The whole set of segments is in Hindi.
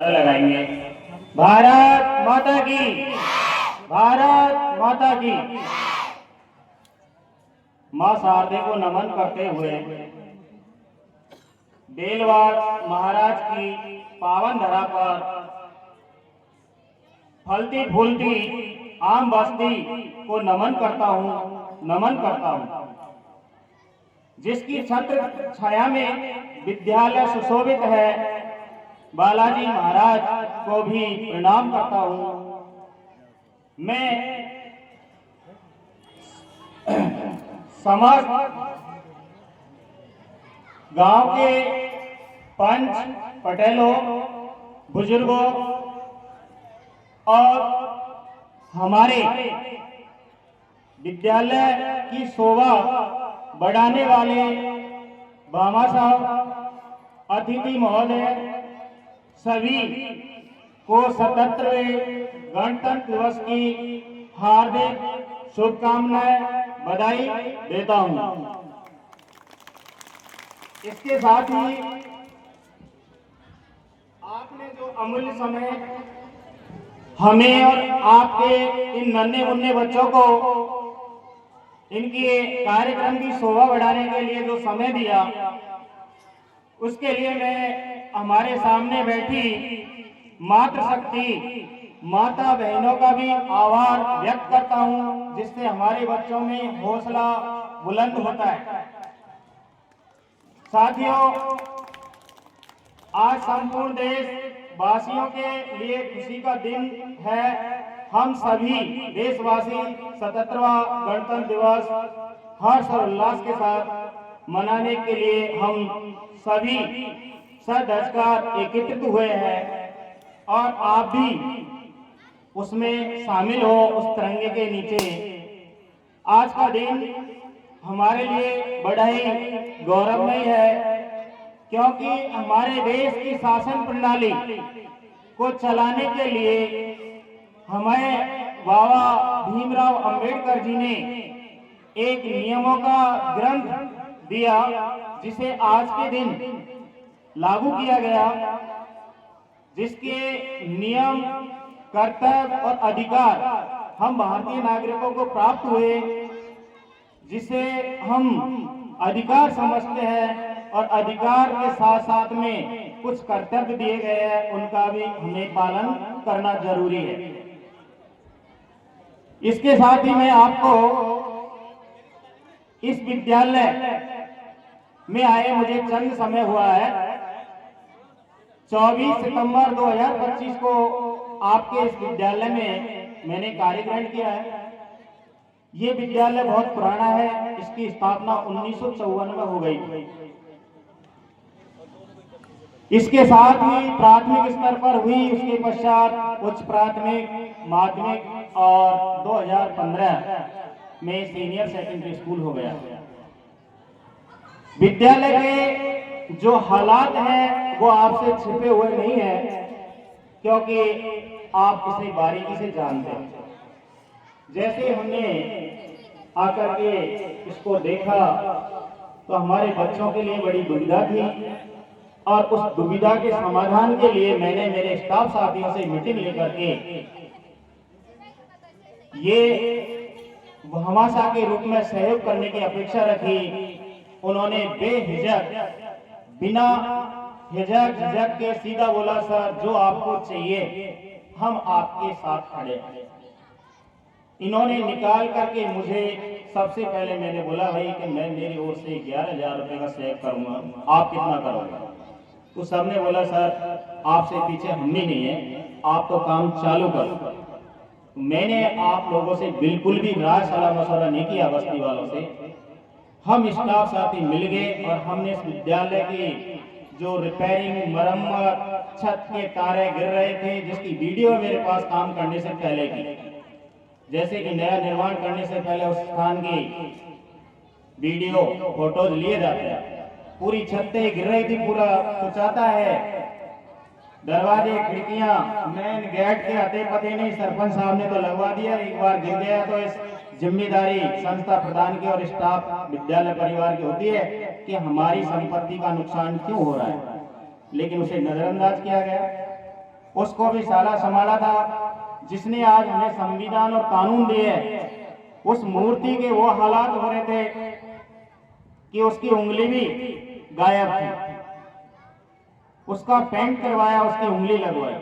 लगाएंगे। भारत माता की, भारत माता की। मां शारदे को नमन करते हुए बेलवाड़ महाराज की पावन धरा पर फलती फूलती आम बस्ती को नमन करता हूँ, जिसकी छत्र छाया में विद्यालय सुशोभित है। बालाजी महाराज को भी प्रणाम करता हूँ। मैं समस्त गांव के पंच पटेलों, बुजुर्गों और हमारे विद्यालय की शोभा बढ़ाने वाले बामा साहब, अतिथि महोदय, सभी को स्वतंत्रता गणतंत्र दिवस की हार्दिक शुभकामनाएं, बधाई देता हूं। इसके साथ ही आपने जो अमूल्य समय हमें और आपके इन नन्हे मुन्ने बच्चों को इनके कार्यक्रम की शोभा बढ़ाने के लिए जो समय दिया, उसके लिए मैं हमारे सामने बैठी मातृशक्ति माता बहनों का भी आभार व्यक्त करता हूं, जिससे हमारे बच्चों में हौसला बुलंद होता है। साथियों, आज संपूर्ण देश वासियों के लिए खुशी का दिन है। हम सभी देशवासी स्वतंत्रता गणतंत्र दिवस हर्ष और उल्लास के साथ मनाने के लिए हम सभी सदस्यकार एकत्रित हुए हैं और आप भी उसमें शामिल हो। उस तिरंगे के नीचे आज का दिन हमारे लिए बड़ा ही गौरवमय है, क्योंकि हमारे देश की शासन प्रणाली को चलाने के लिए हमें बाबा भीमराव अंबेडकर जी ने एक नियमों का ग्रंथ दिया, जिसे आज के दिन लागू किया गया, जिसके नियम, कर्तव्य और अधिकार हम भारतीय नागरिकों को प्राप्त हुए, जिसे हम अधिकार समझते हैं और अधिकार के साथ साथ में कुछ कर्तव्य दिए गए हैं, उनका भी हमें पालन करना जरूरी है। इसके साथ ही मैं आपको इस विद्यालय में आए मुझे चंद समय हुआ है। 24 सितंबर 2025 को आपके इस विद्यालय में मैंने कार्य ग्रहण किया है। ये विद्यालय बहुत पुराना है, इसकी स्थापना 1954 में हो गई। इसके साथ ही प्राथमिक स्तर पर हुई, उसके पश्चात उच्च प्राथमिक, माध्यमिक और 2015 में सीनियर सेकेंडरी स्कूल हो गया। विद्यालय के जो हालात हैं वो आपसे छिपे हुए नहीं है, क्योंकि आप इसे बारीकी से जानते हैं। जैसे हमने आकर के इसको देखा तो हमारे बच्चों के लिए बड़ी दुविधा थी, और उस दुविधा के समाधान के लिए मैंने मेरे स्टाफ साथियों से मीटिंग लेकर के ये भामाशाह के रूप में सहयोग करने की अपेक्षा रखी। उन्होंने बेहिचक, बिना झिझक के सीधा बोला, सर जो आपको चाहिए हम आपके साथ खड़े हैं। इन्होंने निकाल करके मुझे सबसे पहले मैंने बोला, भाई कि मैं मेरी ओर से 11,000 रुपए का सहयोग करूंगा, आप कितना करोगे? तो सबने बोला, सर आपसे पीछे हम भी नहीं है, आप तो काम चालू करो। मैंने आप लोगों से बिल्कुल भी राय सलाह मशवरा नहीं किया, बस्ती वालों से। हम स्टाफ साथी मिल गए और हमने इस विद्यालय की जो रिपेयरिंग, मरम्मत, छत के तारे गिर रहे थे, जिसकी वीडियो मेरे पास काम करने से पहले की, जैसे कि नया निर्माण करने से पहले उस स्थान की वीडियो फोटोज लिए जाते हैं। पूरी छतें गिर रही थी, पूरा सुचाता है, दरवाजे, खिड़कियां, मेन गेट के अते पते नहीं, सरपंच साहब ने तो लगवा दिया। एक बार गिर गया तो इस जिम्मेदारी संस्था प्रधान की और स्टाफ विद्यालय परिवार की होती है कि हमारी संपत्ति का नुकसान क्यों हो रहा है, लेकिन उसे नजरअंदाज किया गया। उसको भी साला संभाला था। जिसने आज हमें संविधान और कानून दिए, उस मूर्ति के वो हालात हो रहे थे कि उसकी उंगली भी गायब थी। उसका पेंट करवाया, उसकी उंगली लगवाई,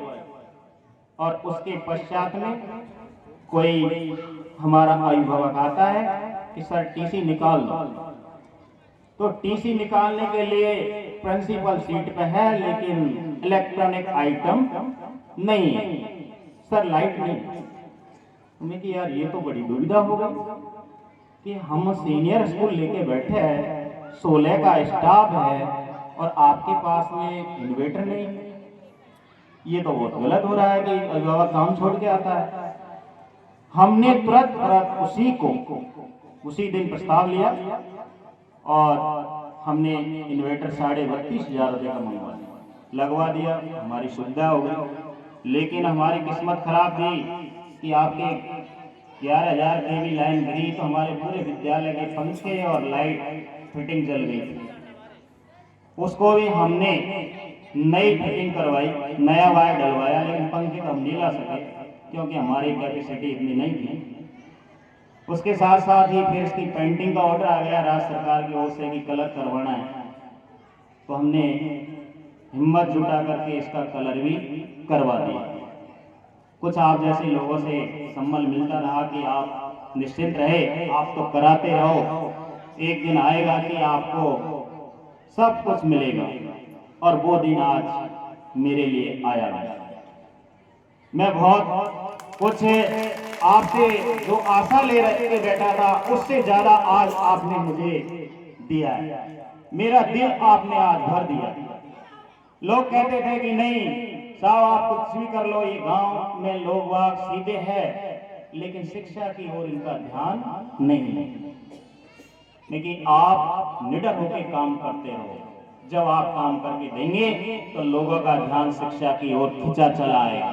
और उसके पश्चात में कोई हमारा अभिभावक आता है कि सर टीसी निकाल दो। तो टीसी निकालने के लिए प्रिंसिपल सीट पे है, लेकिन इलेक्ट्रॉनिक आइटम नहीं है, सर लाइट नहीं। हमें कि यार ये तो बड़ी दुविधा हो गई कि हम सीनियर स्कूल लेके बैठे हैं, 16 का स्टाफ है, और आपके पास में इन्वर्टर नहीं। ये तो बहुत गलत हो रहा है कि अभिभावक काम छोड़ के आता है। हमने तुरंत उसी दिन प्रस्ताव लिया और हमने इन्वर्टर 32,500 रुपये का मंगवा लगवा दिया। हमारी सुविधा हो गई। लेकिन हमारी किस्मत खराब थी कि आपके 11,000 केवी लाइन गिरी, तो हमारे पूरे विद्यालय के पंखे और लाइट फिटिंग जल गई थी। उसको भी हमने नई फिटिंग करवाई, नया वायर डलवाया, लेकिन पंखे तो हम नहीं ला सके क्योंकि हमारी कैपेसिटी इतनी नहीं थी। उसके साथ साथ ही फिर इसकी पेंटिंग का ऑर्डर आ गया राज्य सरकार की ओर से कि कलर करवाना है। तो हमने हिम्मत जुटा करके इसका कलर भी करवा दिया। कुछ आप जैसे लोगों से सम्मान मिलता रहा कि आप निश्चिंत रहे, आप तो कराते रहो, एक दिन आएगा कि आपको सब कुछ मिलेगा। और वो दिन आज मेरे लिए आया है। मैं बहुत कुछ आपसे जो आशा ले के बैठा था, उससे ज्यादा आज आपने मुझे दिया है। मेरा दिल आपने आज भर दिया। लोग कहते थे कि नहीं साहब आप कुछ भी कर लो, ये गांव में लोग वाग सीधे हैं, लेकिन शिक्षा की ओर इनका ध्यान नहीं है। लेकिन आप निडर होकर काम करते रहो। जब आप काम करके देंगे तो लोगों का ध्यान शिक्षा की ओर खींचा चला आएगा।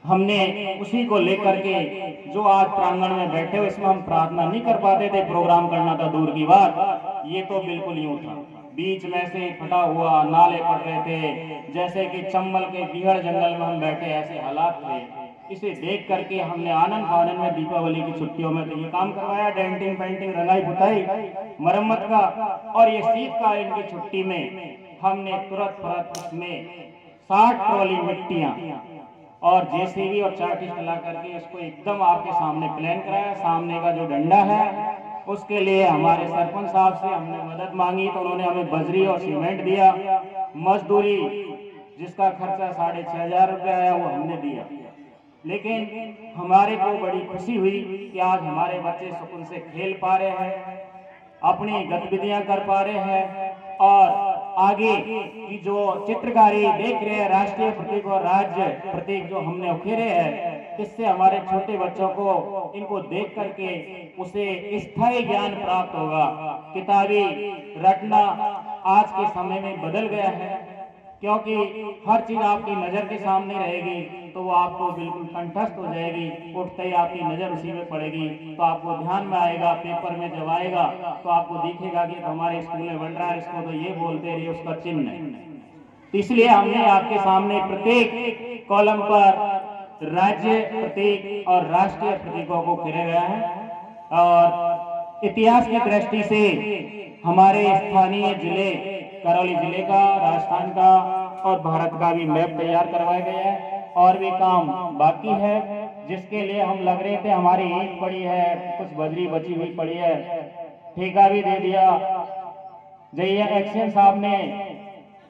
हमने उसी को लेकर के जो आज प्रांगण में बैठे हो, इसमें हम प्रार्थना नहीं कर पाते थे, प्रोग्राम करना था दूर की बात। ये तो बिल्कुल यूं था, बीच में से फटा हुआ नाले पड़ रहे थे, जैसे कि चंबल के बिहड़ जंगल में हम बैठे, ऐसे हालात थे। इसे देख करके हमने आनंद फानंद में दीपावली की छुट्टियों में तो ये काम करवाया, डेंटिंग पेंटिंग रंगाई पुताई मरम्मत का। और ये शीतकालीन की छुट्टी में हमने तुरंत उसमें 60 ट्रॉली मिट्टियां और जेसीबी और चाटी चला करके इसको एकदम आपके सामने प्लान कराया। सामने का जो डंडा है उसके लिए हमारे सरपंच साहब से हमने मदद मांगी, तो उन्होंने हमें बजरी और सीमेंट दिया। मजदूरी जिसका खर्चा 6,500 रुपये आया वो हमने दिया। लेकिन हमारे को बड़ी खुशी हुई कि आज हमारे बच्चे सुकून से खेल पा रहे हैं, अपनी गतिविधियां कर पा रहे हैं, और आगे की जो चित्रकारी देख रहे हैं, राष्ट्रीय प्रतीक और राज्य प्रतीक जो हमने उखेरे हैं, इससे हमारे छोटे बच्चों को इनको देख करके उसे स्थायी ज्ञान प्राप्त होगा। किताबी रटना आज के समय में बदल गया है, क्योंकि हर चीज आपकी नजर के सामने रहेगी तो वो आपको बिल्कुल कंठस्थ हो जाएगी। उठते ही आपकी नजर उसी में पड़ेगी तो आपको ध्यान में आएगा। पेपर में जब आएगा तो आपको दिखेगा कि तो हमारे स्कूल में बन रहा है, इसको तो ये बोलते रहिए, उसका चिन्ह है। इसलिए हमने आपके सामने प्रत्येक कॉलम पर राज्य प्रतीक और राष्ट्रीय प्रतीकों को खेला गया है। और इतिहास की दृष्टि से हमारे स्थानीय जिले, करौली जिले का, राजस्थान का और भारत का भी मैप तैयार करवाया गया है। और भी काम बाकी है जिसके लिए हम लग रहे थे। हमारी ईंट पड़ी है, कुछ बजरी बची हुई पड़ी है, ठेका भी दे दिया। जैया एक्शन साहब ने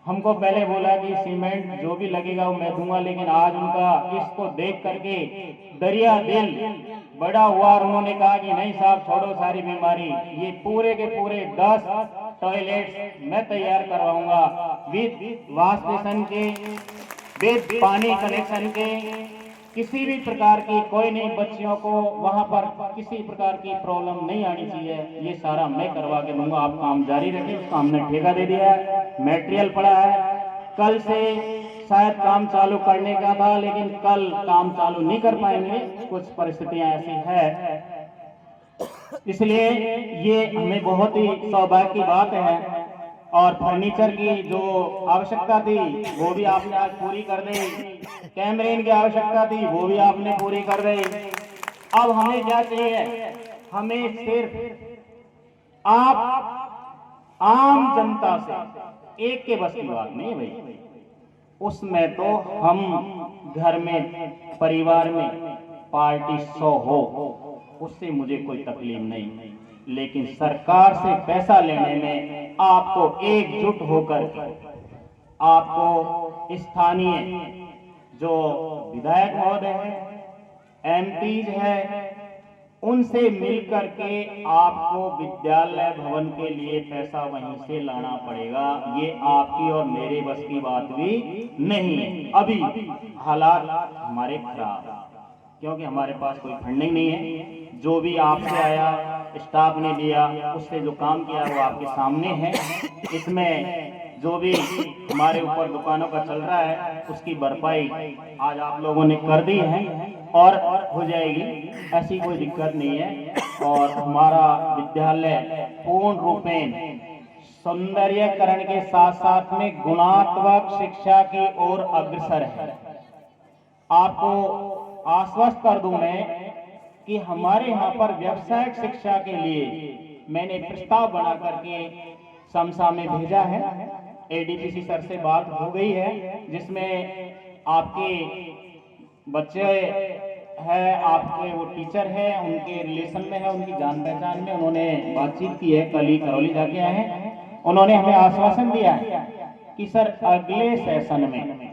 हमको पहले बोला कि सीमेंट जो भी लगेगा वो मैं दूंगा, लेकिन आज उनका इसको देख करके दरिया दिल बड़ा हुआ और उन्होंने कहा कि नहीं साहब छोड़ो सारी बीमारी, ये पूरे के पूरे 10 टॉयलेट्स मैं तैयार करवाऊंगा विद वॉश बेसिन के, विद पानी कनेक्शन के। किसी भी प्रकार की कोई नहीं, बच्चियों को वहां पर किसी प्रकार की प्रॉब्लम नहीं आनी चाहिए। ये सारा मैं करवा के दूंगा, आप काम जारी रखिए। उसका हमने ठेका दे दिया है, मटेरियल पड़ा है। कल से शायद काम चालू करने का था, लेकिन कल काम चालू नहीं कर पाएंगे, कुछ परिस्थितियां ऐसी है। इसलिए ये हमें बहुत ही सौभाग्य की बात है। और फर्नीचर की जो आवश्यकता थी वो भी आपने आज पूरी कर दी, कैमरेन की आवश्यकता थी वो भी आपने पूरी कर दी। अब हमें क्या चाहिए? हमें सिर्फ आप आम जनता से, एक के बस की बात नहीं है भाई, उसमें तो हम घर में परिवार में पार्टी 100 हो, उससे मुझे कोई तकलीफ नहीं, लेकिन सरकार से पैसा लेने में आपको एकजुट होकर, आपको स्थानीय जो विधायक महोदय हैं, एमपीज है, उनसे मिलकर के आपको विद्यालय भवन के लिए पैसा वहीं से लाना पड़ेगा। ये आपकी और मेरे बस की बात भी नहीं है। अभी हालात हमारे खराब, क्योंकि हमारे पास कोई फंडिंग नहीं है। जो भी आपसे आया, स्टाफ ने दिया, उससे जो काम किया वो आपके सामने है। इसमें जो भी हमारे ऊपर दुकानों का चल रहा है उसकी भरपाई आज आप लोगों ने कर दी है और हो जाएगी, ऐसी कोई दिक्कत नहीं है। और हमारा विद्यालय पूर्ण रूपेण सौंदर्यकरण के साथ साथ में गुणात्मक शिक्षा की ओर अग्रसर है। आपको आश्वस्त कर दूं मैं कि हमारे यहाँ पर व्यावसायिक शिक्षा के लिए मैंने प्रस्ताव बना करके समसा में भेजा है। एडीपीसी सर से बात हो गई है, जिसमें आपके बच्चे है, आपके वो टीचर है, उनके रिलेशन में है, उनकी जान पहचान में उन्होंने बातचीत की है। कल ही करौली जाके आए हैं। उन्होंने हमें आश्वासन दिया है कि सर अगले सेशन में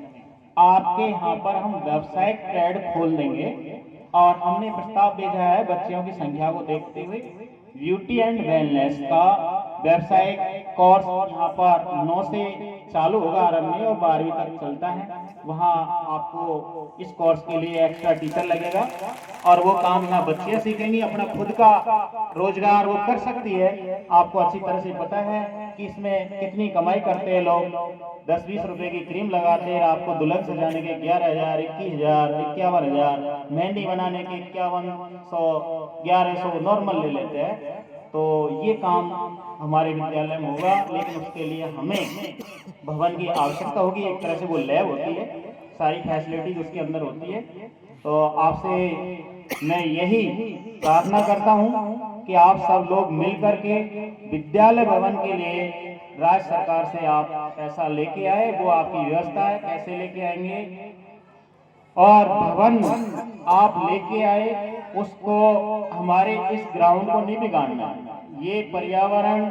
आपके यहाँ पर हम व्यावसायिक ट्रेड खोल देंगे। और हमने प्रस्ताव भेजा है बच्चों की संख्या को देखते हुए ब्यूटी एंड वेलनेस का व्यावसायिक कोर्स यहाँ पर 9 से चालू होगा आरंभ में और 12वीं तक चलता है। वहाँ आपको इस कोर्स के लिए एक्स्ट्रा टीचर लगेगा और वो काम यहाँ बच्चियाँ सीखेंगी, अपना खुद का रोजगार वो कर सकती है। आपको अच्छी तरह से पता है कि इसमें कितनी कमाई करते हैं लोग। 10-20 रुपए की क्रीम लगाते हैं, आपको दुल्हन सजाने के 11,000, 21,000, 51,000, मेहंदी बनाने के 5100, 1100 नॉर्मल ले लेते हैं। तो ये काम हमारे विद्यालय में होगा, लेकिन उसके लिए हमें भवन की आवश्यकता होगी। एक तरह से वो लैब होती है, सारी फैसिलिटीज उसके अंदर होती है। तो आपसे मैं यही प्रार्थना करता हूँ कि आप सब लोग मिलकर के विद्यालय भवन के लिए राज्य सरकार से आप पैसा लेके आए। वो आपकी व्यवस्था है, कैसे लेके आएंगे और भवन आप लेके आए, उसको हमारे इस ग्राउंड को नहीं बिगाड़ना है। ये पर्यावरण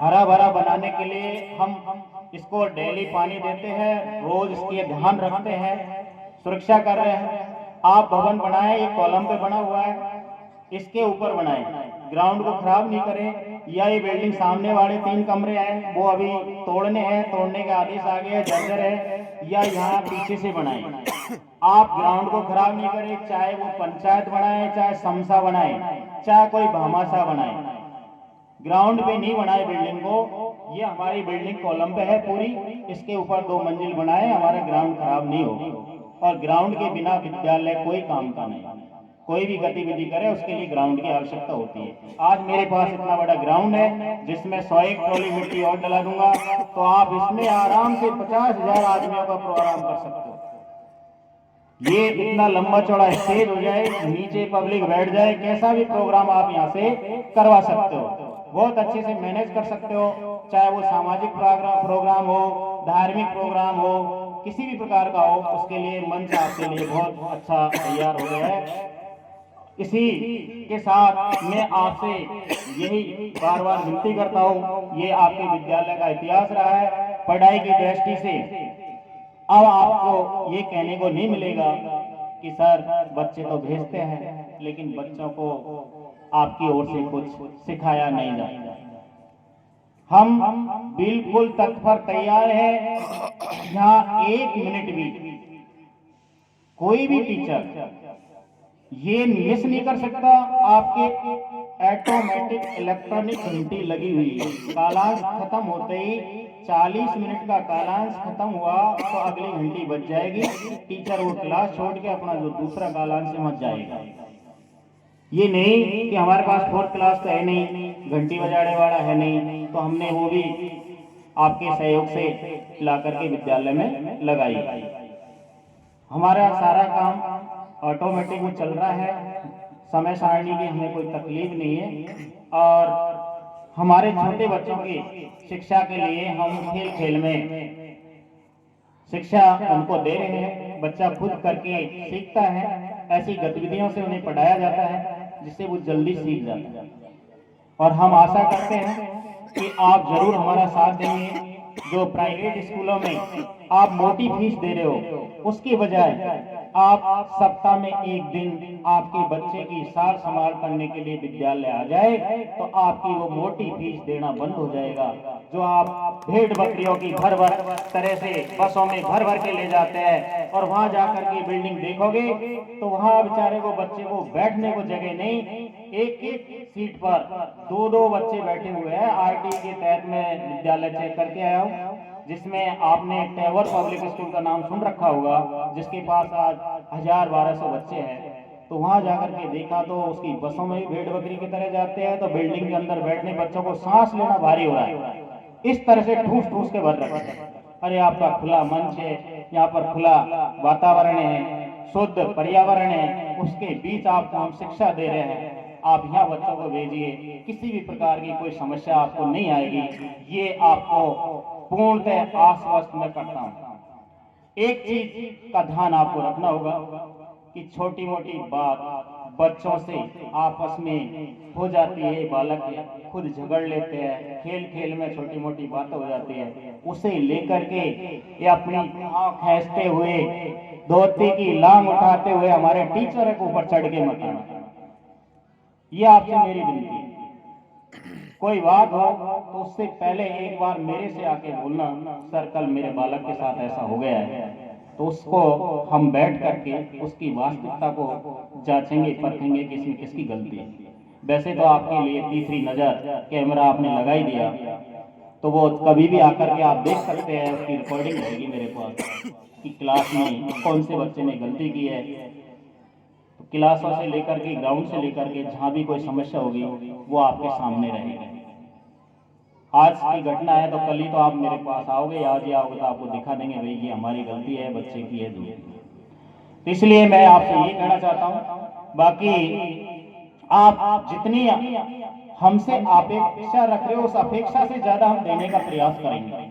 हरा भरा बनाने के लिए हम इसको डेली पानी देते हैं, रोज इसकी ध्यान रखते हैं, सुरक्षा कर रहे हैं। आप भवन बनाए, एक कॉलम पे बना हुआ है, इसके ऊपर बनाए, ग्राउंड को खराब नहीं करें। या ये बिल्डिंग सामने वाले 3 कमरे हैं वो अभी तोड़ने हैं, तोड़ने का आदेश आ गया, जर्जर है, या यहाँ पीछे से बनाए। आप ग्राउंड को खराब नहीं करें, चाहे वो पंचायत बनाए, चाहे समसा बनाए, चाहे कोई भामाशाह बनाए, ग्राउंड पे नहीं बनाए बिल्डिंग को। ये हमारी बिल्डिंग कॉलम पे है पूरी, इसके ऊपर 2 मंजिल बनाए, हमारा ग्राउंड खराब नहीं होगा। और ग्राउंड के बिना विद्यालय कोई काम का नहीं, कोई भी गतिविधि करे उसके लिए ग्राउंड की आवश्यकता होती है। आज मेरे पास इतना बड़ा ग्राउंड है जिसमें 101 ट्रॉली मिट्टी और डला दूंगा, तो आप इसमें आराम से 50,000 आदमियों का प्रोग्राम कर सकते हो। ये इतना लंबा चौड़ा स्टेज हो जाए, नीचे पब्लिक बैठ जाए, कैसा भी प्रोग्राम आप यहाँ से करवा सकते हो, बहुत अच्छे से मैनेज कर सकते हो। चाहे वो सामाजिक प्रोग्राम हो, धार्मिक प्रोग्राम हो, किसी भी प्रकार का हो, उसके लिए मंच आपके लिए बहुत अच्छा तैयार हो गया है। इसी के साथ मैं आपसे यही बार बार विनती करता हूँ, ये आपके विद्यालय का इतिहास रहा है। पढ़ाई की दृष्टि से अब आपको ये कहने को नहीं मिलेगा कि सर बच्चे तो भेजते हैं लेकिन बच्चों को आपकी ओर से कुछ सिखाया नहीं जाता। हम बिल्कुल तत्पर तैयार हैं। यहाँ 1 मिनट भी कोई भी टीचर ये मिस नहीं कर सकता। आपके ऑटोमेटिक इलेक्ट्रॉनिक घंटी लगी हुई है, कालांश खत्म होते ही 40 मिनट का कालांश खत्म हुआ तो अगली घंटी बज जाएगी। टीचर वो क्लास छोड़ के अपना जो दूसरा कालांश से मत जाएगा। ये नहीं कि हमारे पास 4th क्लास तो है नहीं, घंटी बजाने वाला है नहीं, तो हमने वो भी आपके सहयोग से लाकर के विद्यालय में लगाई। हमारा सारा काम ऑटोमेटिक में चल रहा है, समय सारणी की हमें कोई तकलीफ नहीं है। और हमारे छोटे बच्चों की शिक्षा के लिए हम खेल खेल में शिक्षा उनको दे रहे हैं। बच्चा खुद करके सीखता है, ऐसी गतिविधियों से उन्हें पढ़ाया जाता है जिससे वो जल्दी सीख जाता है। और हम आशा करते हैं कि आप जरूर हमारा साथ देंगे। जो प्राइवेट स्कूलों में आप मोटी फीस दे रहे हो, उसकी बजाय आप सप्ताह में एक दिन आपके बच्चे की सार संभाल करने के लिए विद्यालय आ जाए तो आपकी वो मोटी फीस देना बंद हो जाएगा। जो आप भेड़ बकरियों की भर तरह से बसों में भर के ले जाते हैं और वहां जाकर के बिल्डिंग देखोगे तो वहां बेचारे को बच्चे को बैठने को जगह नहीं, एक एक सीट पर दो बच्चे बैठे हुए हैं। आरटी के तहत मैं विद्यालय चेक करके आया हूँ, जिसमें आपने टैवर पब्लिक स्कूल का नाम सुन रखा होगा, जिसके पास आज 1000-1200 बच्चे हैं। तो वहां जाकर के देखा तो उसकी बसों में भी भेड़ बकरी की तरह जाते हैं, तो बिल्डिंग के अंदर बैठने बच्चों को सांस लेना भारी हो रहा है। इस तरह से ठूस के भर रखे हैं। अरे आपका खुला मंच है, यहाँ पर खुला वातावरण है, शुद्ध पर्यावरण है, उसके बीच आपको हम शिक्षा दे रहे हैं। आप यहाँ बच्चों को भेजिए, किसी भी प्रकार की कोई समस्या आपको नहीं आएगी। ये आपको पूर्णतः आश्वस्त मैं करता हूँ। एक चीज का ध्यान आपको रखना होगा कि छोटी मोटी बात बच्चों से आपस में हो जाती है, बालक खुद झगड़ लेते हैं, खेल खेल में छोटी मोटी बातें हो जाती है, उसे लेकर के ये अपनी आँख खींचते हुए, धोती की लांग उठाते हुए हमारे टीचर के ऊपर चढ़ के मत आना। ये आपसे मेरी विनती है। कोई बात हो तो उससे पहले एक बार मेरे से आके बोलना, सर कल मेरे बालक के साथ ऐसा हो गया है, तो उसको हम बैठ करके उसकी वास्तविकता को जांचेंगे, परखेंगे कि इसमें किसकी गलती है। वैसे तो आपके लिए तीसरी नजर कैमरा आपने लगाई दिया, तो वो कभी भी आकर के आप देख सकते हैं, उसकी रिकॉर्डिंग रहेगी मेरे पास कि क्लास में कौन से बच्चे ने गलती की है। तो क्लासों से लेकर के, ग्राउंड से लेकर के जहाँ भी कोई समस्या होगी वो आपके सामने रहेगी। आज की घटना है तो कल ही तो आप मेरे पास आओगे, आज ही आओगे तो आपको दिखा देंगे भाई ये हमारी गलती है, बच्चे की है। तो इसलिए मैं आपसे ये कहना चाहता हूँ, बाकी आप जितनी हमसे अपेक्षा रख रहे हो उस अपेक्षा से ज्यादा हम देने का प्रयास करेंगे।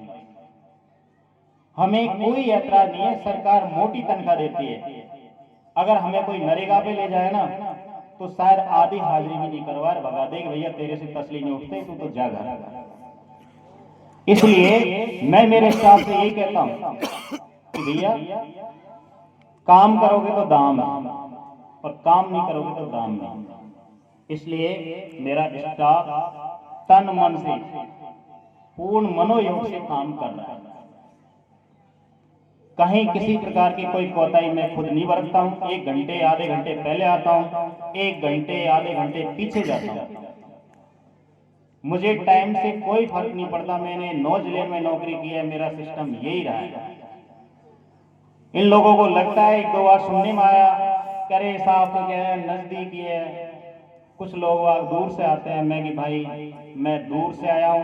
हमें कोई ऐतराज नहीं है, सरकार मोटी तनख्वाह देती है। अगर हमें कोई नरेगा पे ले जाए ना तो शायद आधी हाजिरी भी नहीं करवा, भगा देगा भैया तेरे से तसली नहीं उठते, तू तो जा घर। इसलिए मैं मेरे स्टाफ से यही कहता हूं कि भैया काम करोगे तो दाम है और काम नहीं करोगे तो दाम नहीं। इसलिए मेरा स्टाफ तन मन से, पूर्ण मनोयोग से काम कर रहा है। कहीं किसी प्रकार की कोई कोताही मैं खुद नहीं बरतता हूं। 1 घंटे आधे घंटे पहले आता हूं, 1 घंटे आधे घंटे पीछे जाता हूं। मुझे टाइम से कोई फर्क नहीं पड़ता। मैंने 9 जिले में नौकरी की है, मेरा सिस्टम यही रहा है। इन लोगों को लगता है, 1-2 बार सुनने में आया, करे साहब तो क्या है नजदीक ही है। कुछ लोग दूर से आते हैं, मैं कि भाई मैं दूर से आया हूं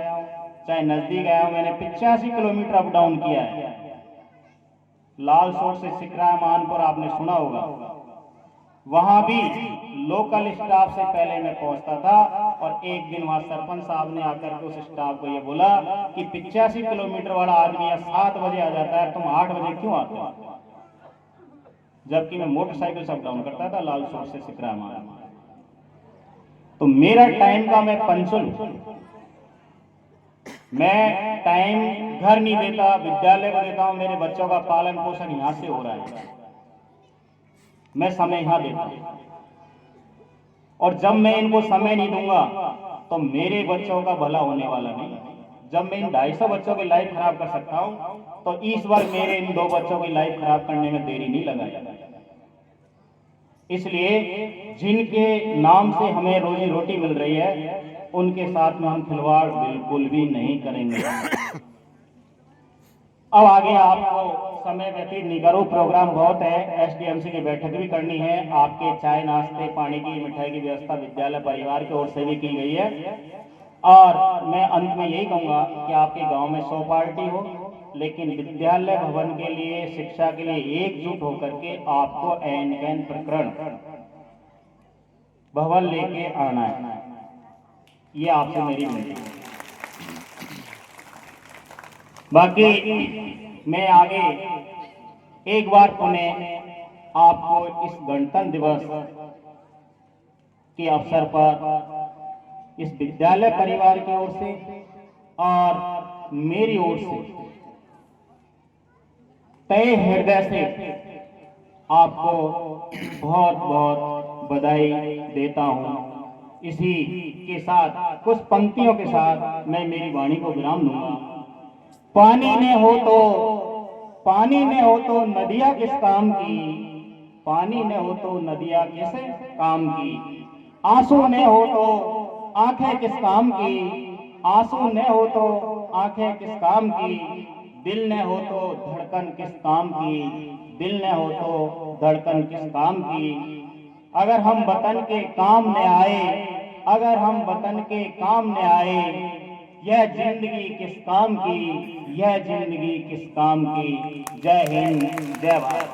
चाहे नजदीक आया हूं, मैंने 85 किलोमीटर अप डाउन किया है। लालसोट से सिकरा मानपुर आपने सुना होगा, वहां भी लोकल स्टाफ से पहले मैं पहुंचता था। और एक दिन वहां सरपंच साहब ने आकर के उस स्टाफ को ये बोला कि 85 किलोमीटर वाला आदमी 7 बजे आ जाता है, तुम 8 बजे क्यों आते हो? जबकि मैं मोटरसाइकिल से अप डाउन करता था लालसोट से सिकरा मानपुर। तो मेरा टाइम का मैं पंचुअल, मैं टाइम घर नहीं देता, विद्यालय को देता हूं। मेरे बच्चों का पालन पोषण यहां से हो रहा है, मैं समय यहां देता हूं। और जब मैं इनको समय नहीं दूंगा तो मेरे बच्चों का भला होने वाला नहीं। जब मैं इन 250 बच्चों की लाइफ खराब कर सकता हूं तो इस बार मेरे इन 2 बच्चों की लाइफ खराब करने में देरी नहीं लगाई। इसलिए जिनके नाम से हमें रोजी रोटी मिल रही है उनके साथ में हम खिलवाड़ बिल्कुल भी नहीं करेंगे। अब आगे आपको समय व्यतीत नहीं करो, प्रोग्राम बहुत है, एसडीएमसी की बैठक भी करनी है। आपके चाय नाश्ते पानी की मिठाई की व्यवस्था विद्यालय परिवार की ओर से भी की गई है। और मैं अंत में यही कहूँगा कि आपके गांव में 100 पार्टी हो, लेकिन विद्यालय भवन के लिए, शिक्षा के लिए एकजुट होकर के आपको ऐन कैन प्रकरण भवन लेके आना है। ये आपसे मेरी विनती है। बाकी मैं आगे एक बार पुनः आपको इस गणतंत्र दिवस के अवसर पर इस विद्यालय परिवार की ओर से और मेरी ओर से तय हृदय से आपको बहुत बहुत बधाई देता हूं। इसी के साथ कुछ पंक्तियों के साथ मैं मेरी वाणी को विराम दूंगा। पानी ने हो तो नदियां किस काम की, पानी ने हो तो नदियां किस काम की, आंसू ने हो तो आंखें किस काम की, आंसू ने हो तो आंखें किस काम की, दिल ने हो तो धड़कन किस काम की, दिल ने हो तो धड़कन किस काम की। अगर हम वतन के काम न आए, अगर हम वतन के काम न आए, यह जिंदगी किस काम की, यह जिंदगी किस काम की। जय हिंद, जय भारत।